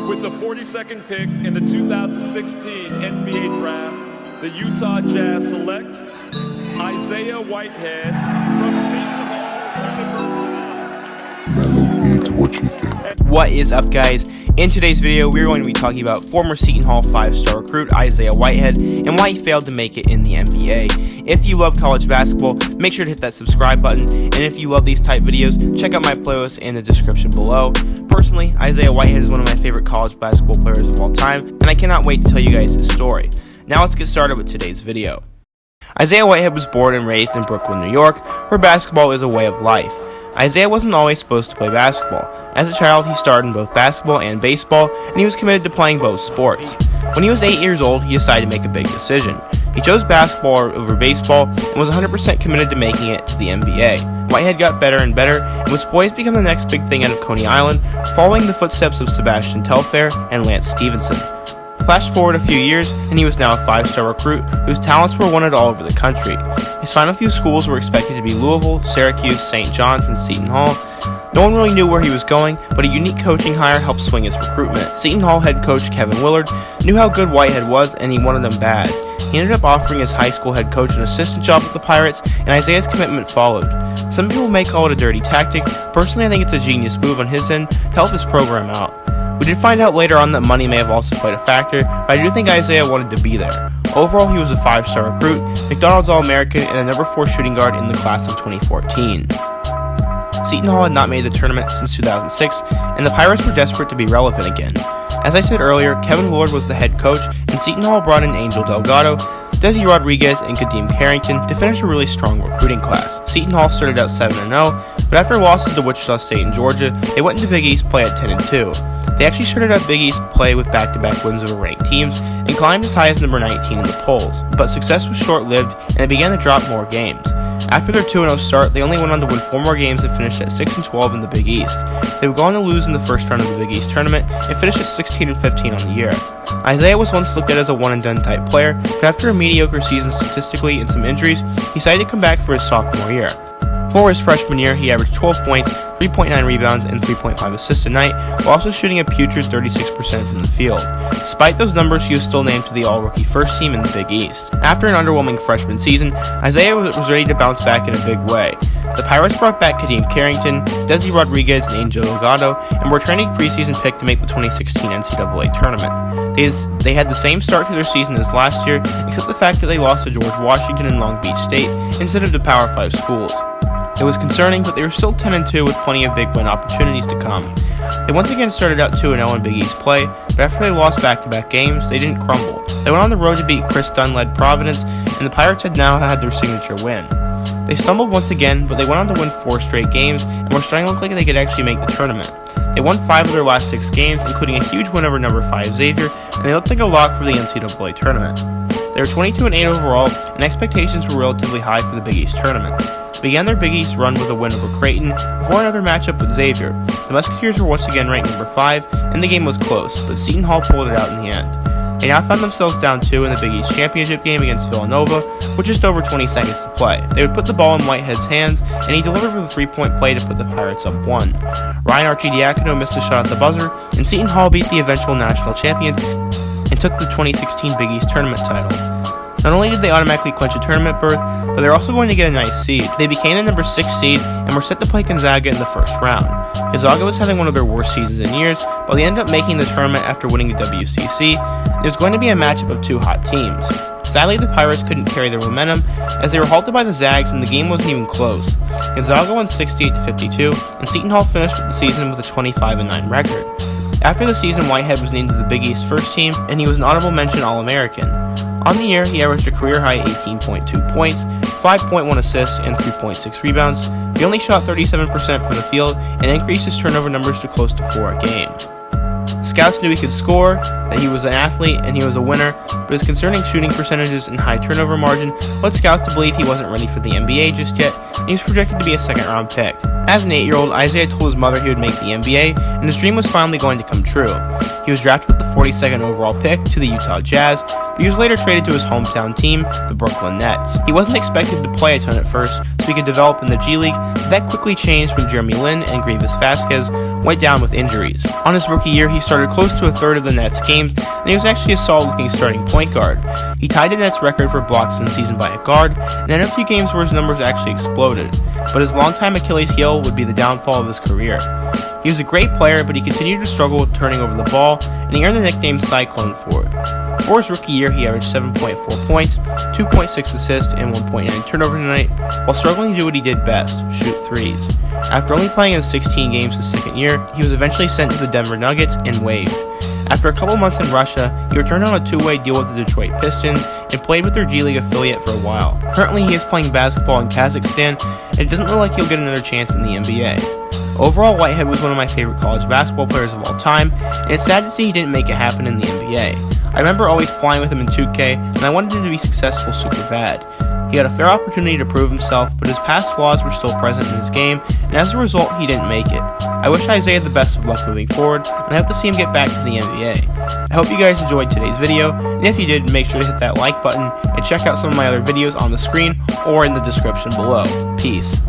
With the 42nd pick in the 2016 NBA Draft, the Utah Jazz select Isaiah Whitehead from Seton Hall University. What is up, guys? In today's video, we're going to be talking about former Seton Hall 5-star recruit Isaiah Whitehead and why he failed to make it in the NBA. If you love college basketball, make sure to hit that subscribe button, and if you love these type videos, check out my playlist in the description below. Personally, Isaiah Whitehead is one of my favorite college basketball players of all time, and I cannot wait to tell you guys his story. Now let's get started with today's video. Isaiah Whitehead was born and raised in Brooklyn, New York, where basketball is a way of life. Isaiah wasn't always supposed to play basketball. As a child, he starred in both basketball and baseball, and he was committed to playing both sports. When he was 8 years old, he decided to make a big decision. He chose basketball over baseball and was 100% committed to making it to the NBA. Whitehead got better and better and was poised to become the next big thing out of Coney Island, following the footsteps of Sebastian Telfair and Lance Stevenson. Flash forward a few years, and he was now a 5-star recruit whose talents were wanted all over the country. His final few schools were expected to be Louisville, Syracuse, St. John's, and Seton Hall. No one really knew where he was going, but a unique coaching hire helped swing his recruitment. Seton Hall head coach Kevin Willard knew how good Whitehead was, and he wanted him bad. He ended up offering his high school head coach an assistant job with the Pirates, and Isaiah's commitment followed. Some people may call it a dirty tactic. Personally, I think it's a genius move on his end to help his program out. We did find out later on that money may have also played a factor, but I do think Isaiah wanted to be there. Overall, he was a 5-star recruit, McDonald's All-American, and a number 4 shooting guard in the class of 2014. Seton Hall had not made the tournament since 2006, and the Pirates were desperate to be relevant again. As I said earlier, Kevin Willard was the head coach, and Seton Hall brought in Angel Delgado, Desi Rodriguez, and Kadeem Carrington to finish a really strong recruiting class. Seton Hall started out 7-0, but after losses to Wichita State and Georgia, they went into Big East play at 10-2. They actually started out Big East play with back-to-back wins over ranked teams and climbed as high as number 19 in the polls, but success was short-lived and they began to drop more games. After their 2-0 start, they only went on to win 4 more games and finished at 6-12 in the Big East. They would go on to lose in the first round of the Big East tournament and finish at 16-15 on the year. Isaiah was once looked at as a one-and-done type player, but after a mediocre season statistically and some injuries, he decided to come back for his sophomore year. For his freshman year, he averaged 12 points, 3.9 rebounds, and 3.5 assists a night, while also shooting a putrid 36% from the field. Despite those numbers, he was still named to the All-Rookie First Team in the Big East. After an underwhelming freshman season, Isaiah was ready to bounce back in a big way. The Pirates brought back Kadeem Carrington, Desi Rodriguez, and Angel Delgado, and were trending preseason pick to make the 2016 NCAA tournament. They had the same start to their season as last year, except the fact that they lost to George Washington and Long Beach State instead of the Power 5 schools. It was concerning, but they were still 10-2 with plenty of big win opportunities to come. They once again started out 2-0 in Big East play, but after they lost back-to-back games, they didn't crumble. They went on the road to beat Chris Dunn-led Providence, and the Pirates had now had their signature win. They stumbled once again, but they went on to win 4 straight games, and were starting to look like they could actually make the tournament. They won 5 of their last 6 games, including a huge win over number 5 Xavier, and they looked like a lock for the NCAA tournament. They were 22-8 overall, and expectations were relatively high for the Big East tournament. They began their Big East run with a win over Creighton before another matchup with Xavier. The Musketeers were once again ranked number 5, and the game was close, but Seton Hall pulled it out in the end. They now found themselves down 2 in the Big East championship game against Villanova, with just over 20 seconds to play. They would put the ball in Whitehead's hands, and he delivered with a 3-point play to put the Pirates up 1. Ryan Arcidiacono missed a shot at the buzzer, and Seton Hall beat the eventual national champions and took the 2016 Big East tournament title. Not only did they automatically clinch a tournament berth, but they're also going to get a nice seed. They became the number 6 seed and were set to play Gonzaga in the first round. Gonzaga was having one of their worst seasons in years, but they ended up making the tournament after winning the WCC. It was going to be a matchup of 2 hot teams. Sadly, the Pirates couldn't carry their momentum as they were halted by the Zags and the game wasn't even close. Gonzaga won 68-52, and Seton Hall finished the season with a 25-9 record. After the season, Whitehead was named to the Big East first team, and he was an honorable mention All-American. On the year, he averaged a career-high 18.2 points, 5.1 assists, and 3.6 rebounds. He only shot 37% from the field and increased his turnover numbers to close to 4 a game. Scouts knew he could score, that he was an athlete, and he was a winner, but his concerning shooting percentages and high turnover margin led scouts to believe he wasn't ready for the NBA just yet, and he was projected to be a second-round pick. As an 8-year-old, Isaiah told his mother he would make the NBA, and his dream was finally going to come true. He was drafted with the 42nd overall pick to the Utah Jazz, but he was later traded to his hometown team, the Brooklyn Nets. He wasn't expected to play a ton at first, so he could develop in the G League, but that quickly changed when Jeremy Lin and Grievous Vasquez went down with injuries. On his rookie year, he started close to a third of the Nets' games, and he was actually a solid-looking starting point guard. He tied the Nets' record for blocks in the season by a guard, and had a few games where his numbers actually exploded, but his longtime Achilles heel would be the downfall of his career. He was a great player, but he continued to struggle with turning over the ball, and he earned the nickname Cyclone for it. For his rookie year, he averaged 7.4 points, 2.6 assists, and 1.9 turnovers a night, while struggling to do what he did best, shoot threes. After only playing in 16 games his second year, he was eventually sent to the Denver Nuggets and waived. After a couple months in Russia, he returned on a two-way deal with the Detroit Pistons and played with their G League affiliate for a while. Currently, he is playing basketball in Kazakhstan, and it doesn't look like he'll get another chance in the NBA. Overall, Whitehead was one of my favorite college basketball players of all time, and it's sad to see he didn't make it happen in the NBA. I remember always playing with him in 2K, and I wanted him to be successful super bad. He had a fair opportunity to prove himself, but his past flaws were still present in his game, and as a result, he didn't make it. I wish Isaiah the best of luck moving forward, and I hope to see him get back to the NBA. I hope you guys enjoyed today's video, and if you did, make sure to hit that like button, and check out some of my other videos on the screen or in the description below. Peace.